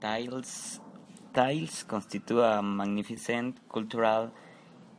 Tiles, tiles constitute a magnificent cultural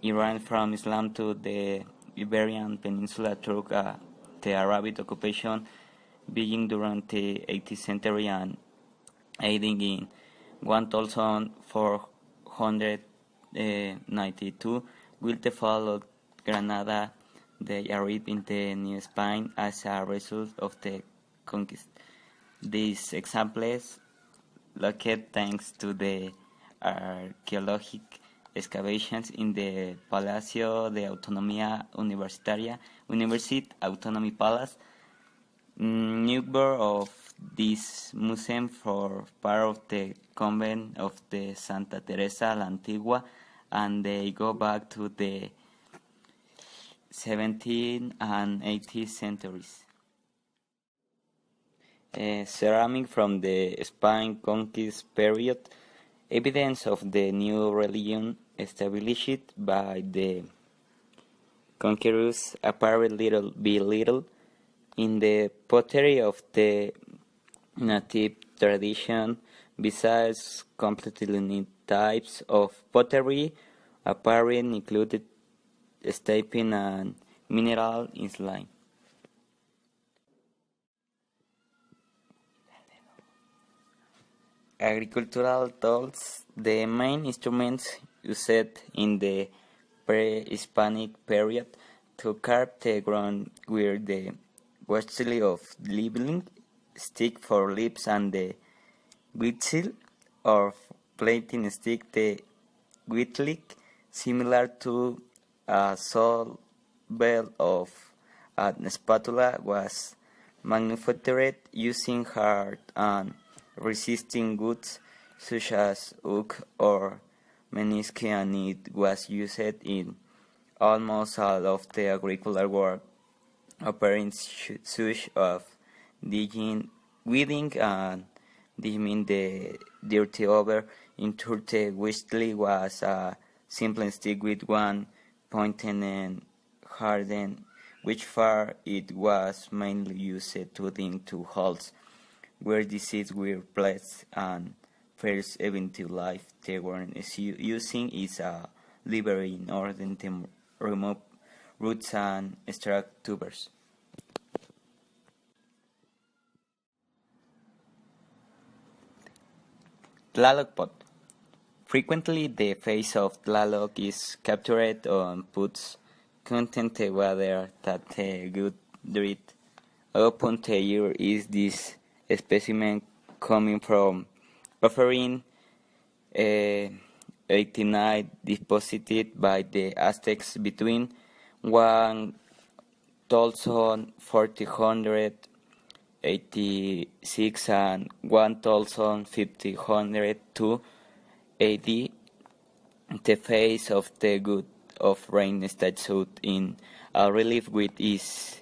Iran from Islam to the Iberian Peninsula through the Arabic occupation beginning during the 18th century and ending in 1492. With the fall of Granada, they arrived in the New Spain as a result of the conquest. These examples, located thanks to the archaeological excavations in the Palacio de Autonomía Universitaria, University Autonomy Palace, number of this museum for part of the convent of the Santa Teresa la Antigua, and they go back to the 17th and 18th centuries. Ceramic from the Spanish conquest period, evidence of the new religion established by the conquerors appeared little by little in the pottery of the native tradition. Besides completely new types of pottery, apparent included stepping and mineral in slime. Agricultural tools. The main instruments used in the pre-Hispanic period to carve the ground were the whetstone of leveling, stick for lips, and the whistle or plating stick, the whittling, similar to a saw bell of a spatula, was manufactured using hard and resisting goods such as oak or menisci, and it was used in almost all of the agricultural work, such of digging, weeding, and digging the dirty over. Into the whistle was a simple stick with one pointed and hardened, which far it was mainly used to dig two holes where the seeds were placed, and first eventual life they were using is a lever in order to remove roots and extract tubers. Tlaloc pot. Frequently the face of Tlaloc is captured and puts content the water that the good drink. Upon the year is this specimen coming from offering 89 deposited by the Aztecs between 1486 and 1502 AD. The face of the god of rain statue in a relief with its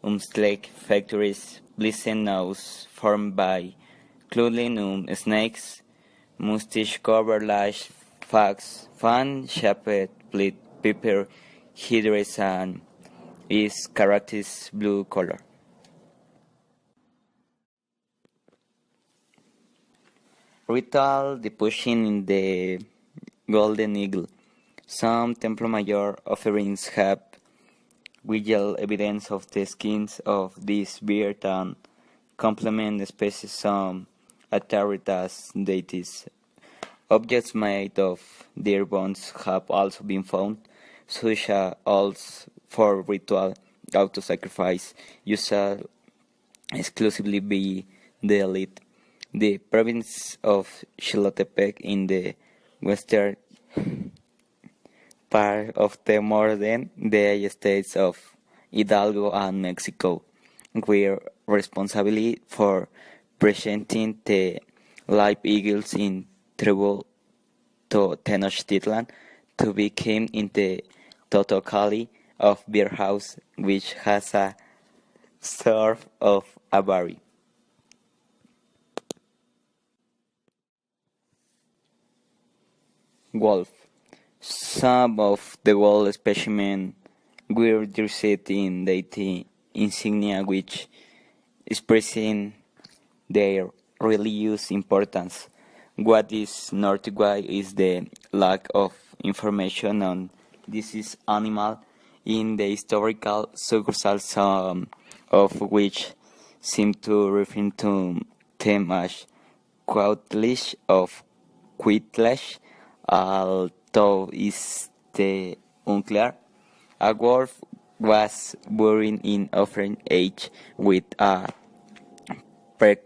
umslake factories, blissing nose formed by clothing snakes, mustache-covered large fox, fan-shaped plate pepper headdress, and its characteristic blue color. Ritual deposition in the Golden Eagle. Some Templo Mayor offerings have visual evidence of the skins of this bird and complement species some Ataritas deities. Objects made of deer bones have also been found, such as for ritual auto-sacrifice, used exclusively by the elite. The province of Xilotepec in the western part of the modern day states of Hidalgo and Mexico were responsible for presenting the live eagles in tribute to Tenochtitlan to be kept in the Totocalli of Beer House, which has a sort of aviary. Wolf. Some of the wolf specimens were dressed in deity insignia which expressing their religious importance. What is noteworthy is the lack of information on this animal in the historical sources, some of which seem to refer to them as Quautlish of Quitlash, although is the unclear. A wolf was buried in offering age with a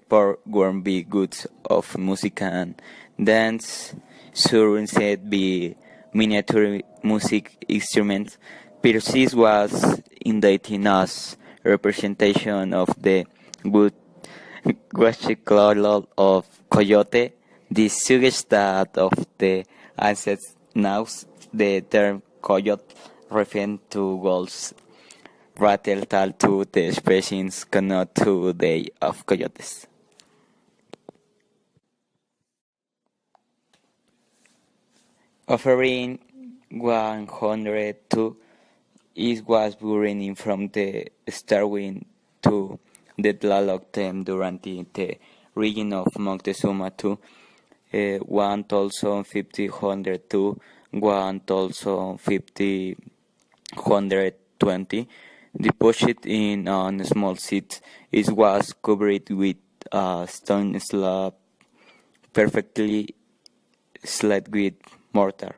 for be goods of music and dance, surrounded by miniature music instruments. Persis was indicted as representation of the good Huachicolol of Coyote. This suggests that of the ancestors now the term coyote referring to wolves relative to the species connected to the of coyotes. Offering 102 is was buried from the Starwind to the Tlaloc them during the region of Moctezuma to 1,502, 1,520. Deposited in a small seat, it was covered with a stone slab perfectly slid with mortar,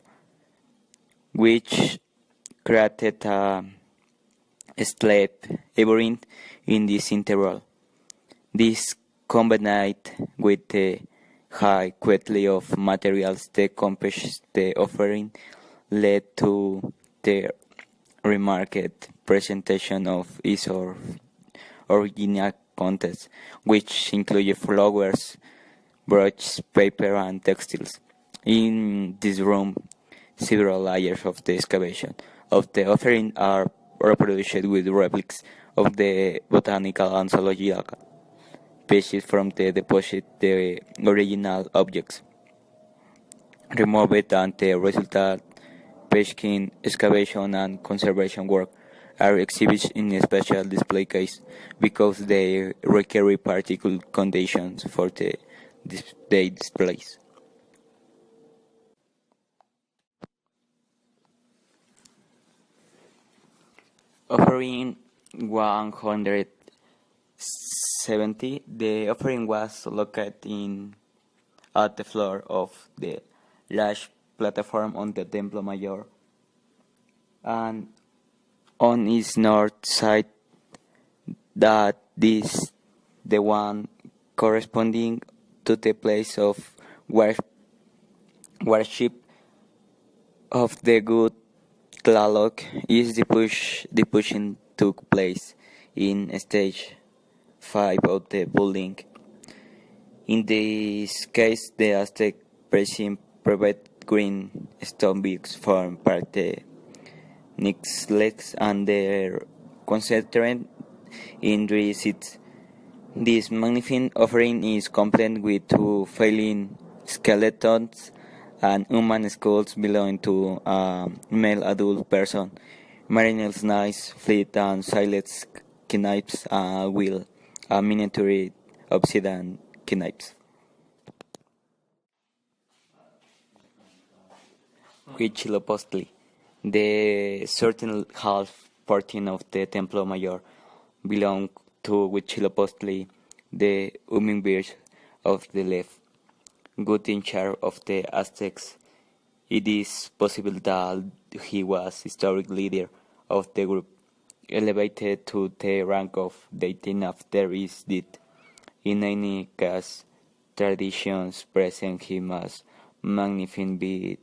which created a slab labyrinth in this interval. This combined with the high quality of materials that composed the offering led to the remarked presentation of its original contents, which included flowers, brooches, paper, and textiles. In this room, several layers of the excavation of the offering are reproduced with replicas of the botanical and zoological pieces from the deposit, the original objects removed, and the resultant Peshkin excavation and conservation work are exhibited in a special display case because they require particular conditions for the displays. Offering 170, the offering was located at the floor of the large platform on the Templo Mayor, and on its north side, that is the one corresponding to the place of worship of the good Tlaloc, is the pushing took place in stage 5 of the building. In this case, the Aztec president provided green stone bricks form part the next legs and their concentrated in 3 seats. This magnificent offering is complete with 2 failing skeletons and human skulls belonging to a male adult person, Marinel's knives, fleet and silence knives, wheel, a miniature obsidian knives. Huitzilopochtli. The certain half portion of the Templo Mayor belonged to Huitzilopochtli, the hummingbird of the left, good in charge of the Aztecs. It is possible that he was historic leader of the group, elevated to the rank of deity after his death. In any case, traditions present him as magnificent being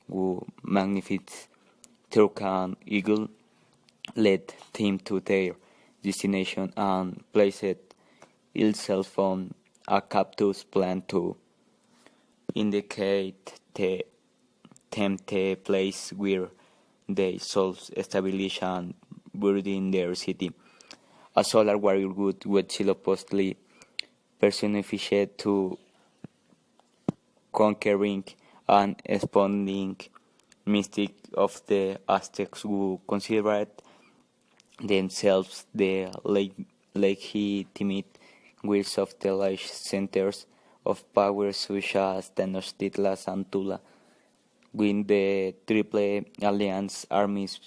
who magnificent Turkan eagle led him to their destination and placed itself on a cactus plant to indicate the place where they should establish and build in their city. A solar warrior would Huitzilopochtli personified to conquering and expounding mystic of the Aztecs who considered themselves the legitimate wills of the large centers of power such as Tenochtitlan and Tula, with the Triple Alliance armies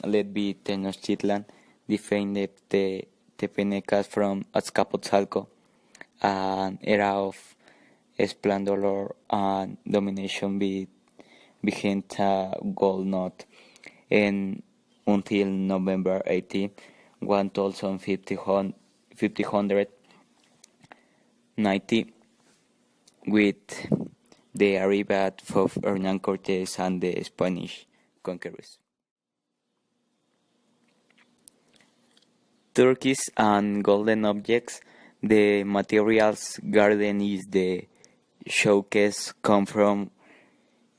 led by Tenochtitlan defended the Tepenecas from Azcapotzalco, an era of splendor and domination behind a gold knot, and until November 18, 1590, with the arrival of Hernán Cortés and the Spanish conquerors. Turkeys and golden objects. The materials garden is the showcase come from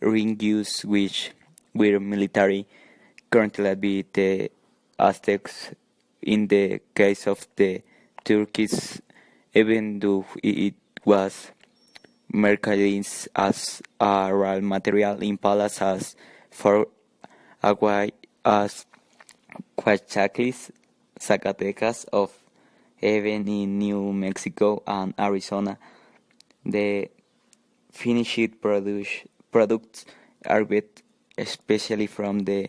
ringus which were military, currently by the Aztecs. In the case of the Turkeys, even though it was merchandised as a raw material in palace as for agua as Coachaquis, Zacatecas, of even in New Mexico and Arizona, the finished products arrived especially from the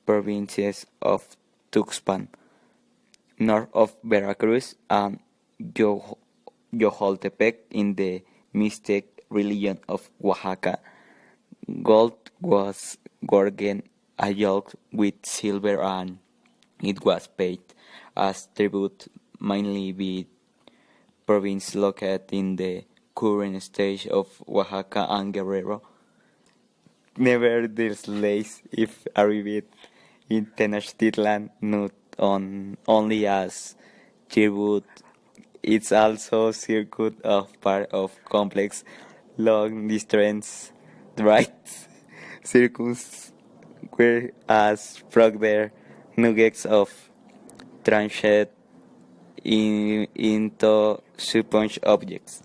provinces of Tuxpan, north of Veracruz, and Yoholtepec in the Mixtec region of Oaxaca. Gold was gorgen alloyed with silver, and it was paid as tribute mainly by provinces located in the current stage of Oaxaca and Guerrero. Nevertheless, if arrived in Tenochtitlan not only as tribute, it's also circuit of part of complex long-distance rights circus, whereas Procter nuggets of tranched into sponge objects.